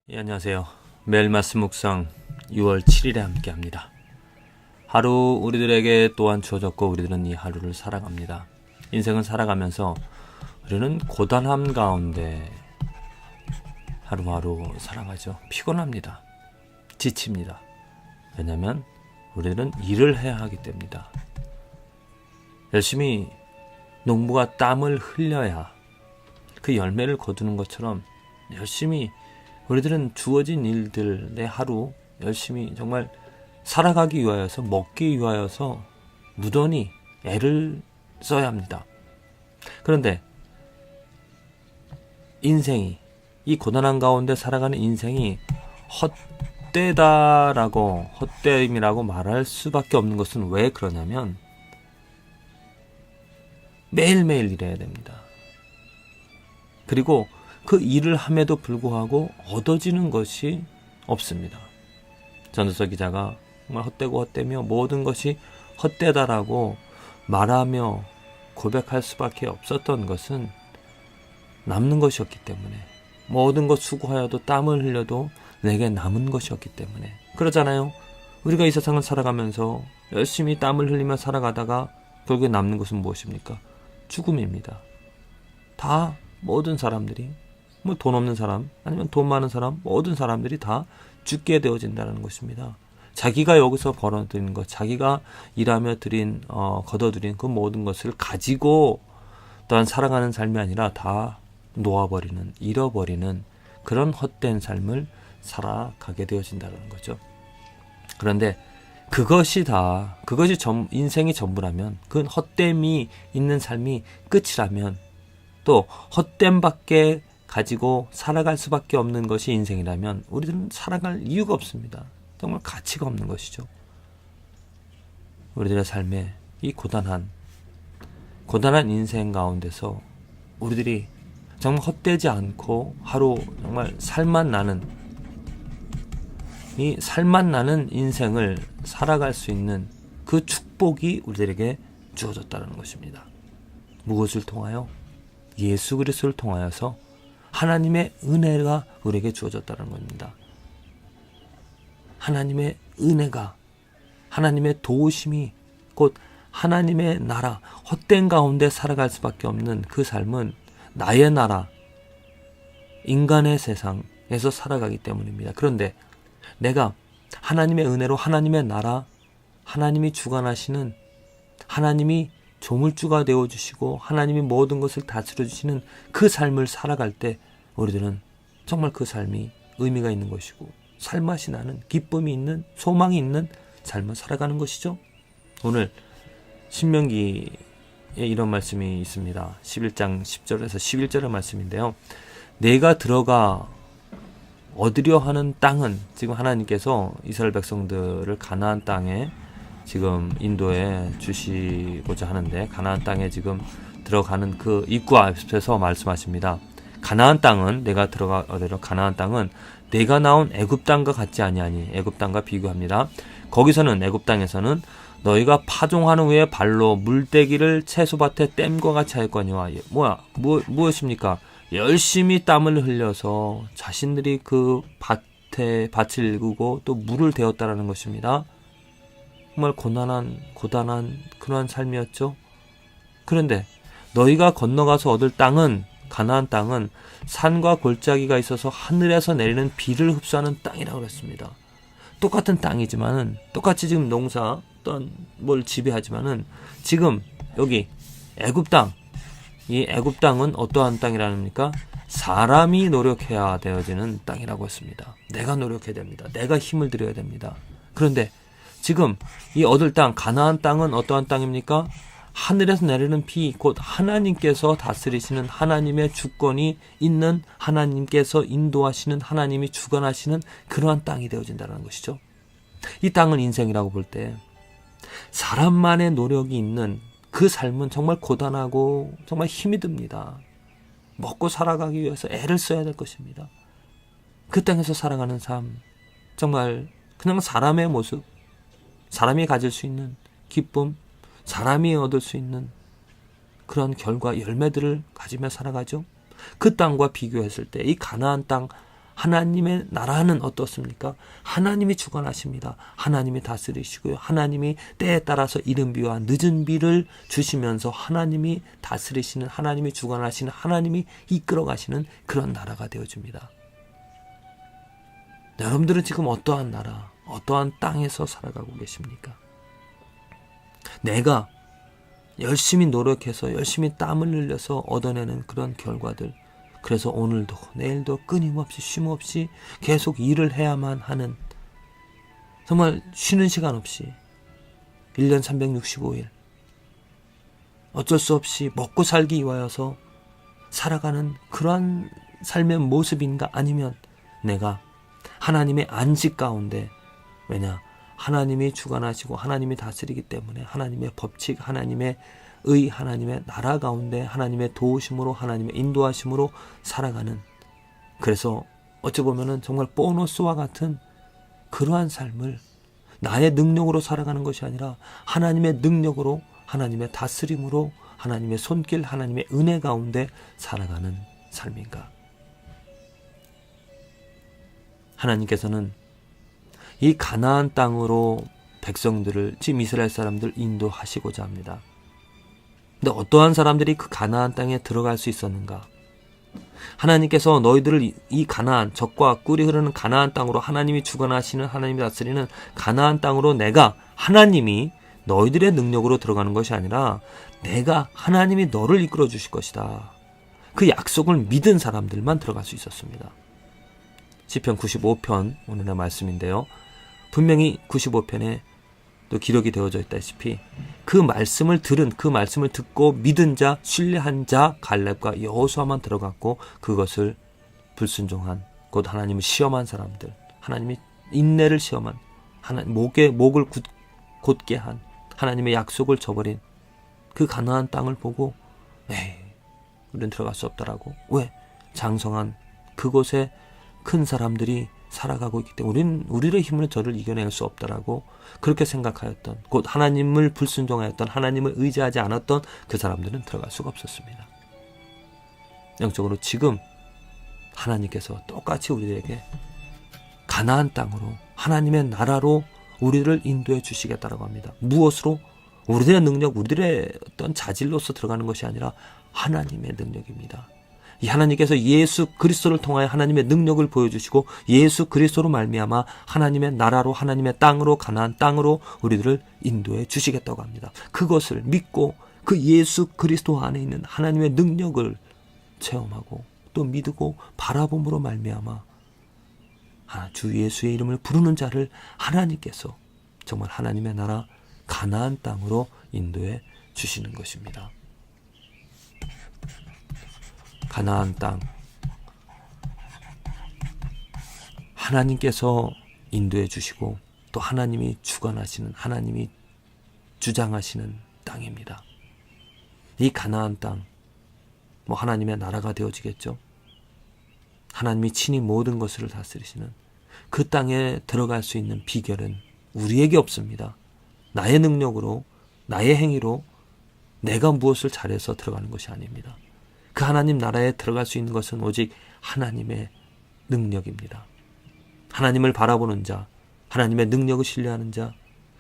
예, 안녕하세요. 매일 말씀 묵상 6월 7일에 함께합니다. 하루 우리들에게 또한 주어졌고 우리들은 이 하루를 살아갑니다. 인생을 살아가면서 우리는 고단함 가운데 하루하루 살아가죠. 피곤합니다. 지칩니다. 왜냐하면 우리들은 일을 해야 하기 때문이다. 열심히 농부가 땀을 흘려야 그 열매를 거두는 것처럼 열심히 우리들은 주어진 일들, 내 하루 열심히 정말 살아가기 위하여서, 먹기 위하여서 무던히 애를 써야 합니다. 그런데 인생이, 이 고단한 가운데 살아가는 인생이 헛됨이라고 말할 수밖에 없는 것은 왜 그러냐면 매일매일 일해야 됩니다. 그리고 그 일을 함에도 불구하고 얻어지는 것이 없습니다. 전도서 기자가 정말 헛되고 헛되며 모든 것이 헛되다라고 말하며 고백할 수밖에 없었던 것은 남는 것이 없기 때문에, 모든 것 수고하여도 땀을 흘려도 내게 남은 것이 없기 때문에 그러잖아요. 우리가 이 세상을 살아가면서 열심히 땀을 흘리며 살아가다가 결국에 남는 것은 무엇입니까? 죽음입니다. 다 모든 사람들이, 뭐 돈 없는 사람 아니면 돈 많은 사람, 모든 사람들이 다 죽게 되어진다는 것입니다. 자기가 여기서 벌어들인 것, 자기가 일하며 거둬들인 그 모든 것을 가지고 또한 살아가는 삶이 아니라 다 놓아버리는, 잃어버리는 그런 헛된 삶을 살아가게 되어진다는 거죠. 그런데 그것이 인생이 전부라면, 그 헛됨이 있는 삶이 끝이라면, 또 헛됨밖에 가지고 살아갈 수밖에 없는 것이 인생이라면 우리들은 살아갈 이유가 없습니다. 정말 가치가 없는 것이죠. 우리들의 삶에 이 고단한 인생 가운데서 우리들이 정말 헛되지 않고 하루 정말 살맛 나는 인생을 살아갈 수 있는 그 축복이 우리들에게 주어졌다는 것입니다. 무엇을 통하여? 예수 그리스도를 통하여서 하나님의 은혜가 우리에게 주어졌다는 겁니다. 하나님의 은혜가, 하나님의 도우심이, 곧 하나님의 나라, 헛된 가운데 살아갈 수밖에 없는 그 삶은 나의 나라, 인간의 세상에서 살아가기 때문입니다. 그런데 내가 하나님의 은혜로 하나님의 나라, 하나님이 주관하시는, 하나님이 조물주가 되어주시고 하나님이 모든 것을 다스려주시는 그 삶을 살아갈 때 우리들은 정말 그 삶이 의미가 있는 것이고 살맛이 나는, 기쁨이 있는, 소망이 있는 삶을 살아가는 것이죠. 오늘 신명기에 이런 말씀이 있습니다. 11장 10절에서 11절의 말씀인데요. 내가 들어가 얻으려 하는 땅은, 지금 하나님께서 이스라엘 백성들을 가나안 땅에 지금 인도에 주시고자 하는데, 가나안 땅에 지금 들어가는 그 입구 앞에서 말씀하십니다. 가나안 땅은, 내가 들어가 얻으려 가나안 땅은 내가 나온 애굽 땅과 같지 아니하니, 애굽 땅과 비교합니다. 거기서는, 애굽 땅에서는 너희가 파종한 후에 발로 물대기를 채소밭에 댐과 같이 하였거니와, 무엇입니까? 열심히 땀을 흘려서 자신들이 그 밭을 일구고 또 물을 대었다라는 것입니다. 정말 고단한 그러한 삶이었죠. 그런데 너희가 건너가서 얻을 땅은, 가나안 땅은 산과 골짜기가 있어서 하늘에서 내리는 비를 흡수하는 땅이라고 그랬습니다. 똑같은 땅이지만은, 똑같이 지금 농사 또한 뭘 지배하지만은, 지금 여기 애굽 땅, 이 애굽 땅은 어떠한 땅이라니까? 사람이 노력해야 되어지는 땅이라고 했습니다. 내가 노력해야 됩니다. 내가 힘을 들여야 됩니다. 그런데 지금 이 얻을 땅, 가나안 땅은 어떠한 땅입니까? 하늘에서 내리는 비, 곧 하나님께서 다스리시는, 하나님의 주권이 있는, 하나님께서 인도하시는, 하나님이 주관하시는 그러한 땅이 되어진다는 것이죠. 이 땅은 인생이라고 볼 때 사람만의 노력이 있는 그 삶은 정말 고단하고 정말 힘이 듭니다. 먹고 살아가기 위해서 애를 써야 될 것입니다. 그 땅에서 살아가는 삶, 정말 그냥 사람의 모습, 사람이 가질 수 있는 기쁨, 사람이 얻을 수 있는 그런 결과, 열매들을 가지며 살아가죠. 그 땅과 비교했을 때 이 가나안 땅 하나님의 나라는 어떻습니까? 하나님이 주관하십니다. 하나님이 다스리시고요. 하나님이 때에 따라서 이른 비와 늦은 비를 주시면서 하나님이 다스리시는, 하나님이 주관하시는, 하나님이 이끌어 가시는 그런 나라가 되어줍니다. 여러분들은 지금 어떠한 나라, 어떠한 땅에서 살아가고 계십니까? 내가 열심히 노력해서 열심히 땀을 흘려서 얻어내는 그런 결과들, 그래서 오늘도 내일도 끊임없이 쉼없이 계속 일을 해야만 하는, 정말 쉬는 시간 없이 1년 365일 어쩔 수 없이 먹고 살기 위하여서 살아가는 그러한 삶의 모습인가? 아니면 내가 하나님의 안식 가운데, 왜냐? 하나님이 주관하시고 하나님이 다스리기 때문에 하나님의 법칙, 하나님의 의, 하나님의 나라 가운데 하나님의 도우심으로, 하나님의 인도하심으로 살아가는, 그래서 어찌 보면은 정말 보너스와 같은 그러한 삶을 나의 능력으로 살아가는 것이 아니라 하나님의 능력으로, 하나님의 다스림으로, 하나님의 손길, 하나님의 은혜 가운데 살아가는 삶인가? 하나님께서는 이 가나안 땅으로 백성들을, 지금 이스라엘 사람들 인도하시고자 합니다. 근데 어떠한 사람들이 그 가나안 땅에 들어갈 수 있었는가? 하나님께서 너희들을 이 가나안, 젖과 꿀이 흐르는 가나안 땅으로, 하나님이 주관하시는, 하나님이 다스리는 가나안 땅으로 내가, 하나님이 너희들의 능력으로 들어가는 것이 아니라 내가, 하나님이 너를 이끌어 주실 것이다. 그 약속을 믿은 사람들만 들어갈 수 있었습니다. 시편 95편 오늘의 말씀인데요. 분명히 95편에 또 기록이 되어져 있다시피 그 말씀을 들은, 그 말씀을 듣고 믿은 자, 신뢰한 자 갈렙과 여호수아만 들어갔고, 그것을 불순종한, 곧 하나님을 시험한 사람들, 하나님이 인내를 시험한, 하나님 목을 곧게 한, 하나님의 약속을 저버린 그 가나안 땅을 보고 에이, 우리는 들어갈 수 없다라고. 왜? 장성한 그곳에 큰 사람들이 살아가고 있기 때문에 우리의 힘으로 저를 이겨낼 수 없다라고 그렇게 생각하였던, 곧 하나님을 불순종하였던, 하나님을 의지하지 않았던 그 사람들은 들어갈 수가 없었습니다. 영적으로 지금 하나님께서 똑같이 우리에게 가나안 땅으로, 하나님의 나라로 우리를 인도해 주시겠다라고 합니다. 무엇으로? 우리들의 능력, 우리들의 어떤 자질로서 들어가는 것이 아니라 하나님의 능력입니다. 이 하나님께서 예수 그리스도를 통하여 하나님의 능력을 보여주시고 예수 그리스도로 말미암아 하나님의 나라로, 하나님의 땅으로, 가나안 땅으로 우리들을 인도해 주시겠다고 합니다. 그것을 믿고 그 예수 그리스도 안에 있는 하나님의 능력을 체험하고 또 믿고 바라봄으로 말미암아 주 예수의 이름을 부르는 자를 하나님께서 정말 하나님의 나라 가나안 땅으로 인도해 주시는 것입니다. 가나안 땅, 하나님께서 인도해 주시고 또 하나님이 주관하시는, 하나님이 주장하시는 땅입니다. 이 가나안 땅, 하나님의 나라가 되어지겠죠. 하나님이 친히 모든 것을 다스리시는 그 땅에 들어갈 수 있는 비결은 우리에게 없습니다. 나의 능력으로, 나의 행위로 내가 무엇을 잘해서 들어가는 것이 아닙니다. 그 하나님 나라에 들어갈 수 있는 것은 오직 하나님의 능력입니다. 하나님을 바라보는 자, 하나님의 능력을 신뢰하는 자,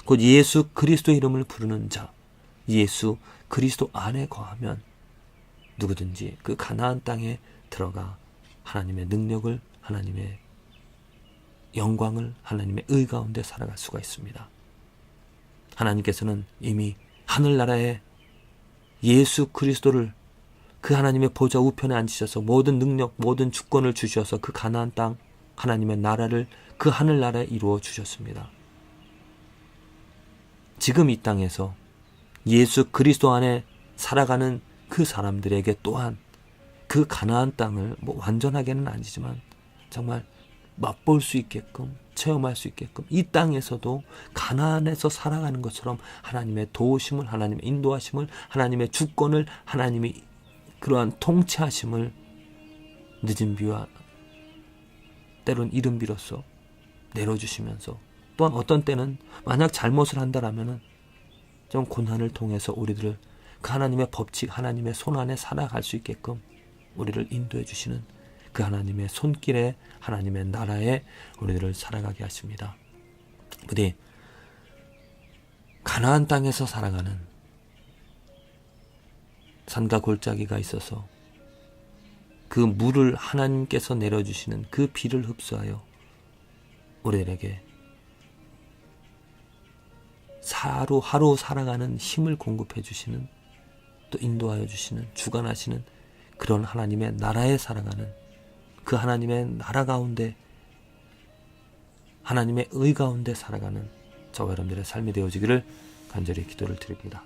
곧 예수 그리스도의 이름을 부르는 자, 예수 그리스도 안에 거하면 누구든지 그 가나안 땅에 들어가 하나님의 능력을, 하나님의 영광을, 하나님의 의 가운데 살아갈 수가 있습니다. 하나님께서는 이미 하늘나라에 예수 그리스도를 그 하나님의 보좌 우편에 앉으셔서 모든 능력, 모든 주권을 주셔서 그 가나안 땅, 하나님의 나라를 그 하늘나라에 이루어 주셨습니다. 지금 이 땅에서 예수 그리스도 안에 살아가는 그 사람들에게 또한 그 가나안 땅을 완전하게는 아니지만 정말 맛볼 수 있게끔, 체험할 수 있게끔 이 땅에서도 가나안에서 살아가는 것처럼 하나님의 도우심을, 하나님의 인도하심을, 하나님의 주권을, 하나님이 그러한 통치하심을 늦은 비와 때론 이른 비로써 내려주시면서, 또한 어떤 때는 만약 잘못을 한다라면은 좀 고난을 통해서 우리들을 그 하나님의 법칙, 하나님의 손 안에 살아갈 수 있게끔 우리를 인도해 주시는 그 하나님의 손길에 하나님의 나라에 우리들을 살아가게 하십니다. 부디 가나안 땅에서 살아가는 산과 골짜기가 있어서 그 물을 하나님께서 내려주시는 그 비를 흡수하여 우리들에게 하루 살아가는 힘을 공급해 주시는, 또 인도하여 주시는, 주관하시는 그런 하나님의 나라에 살아가는, 그 하나님의 나라 가운데 하나님의 의 가운데 살아가는 저와 여러분들의 삶이 되어지기를 간절히 기도를 드립니다.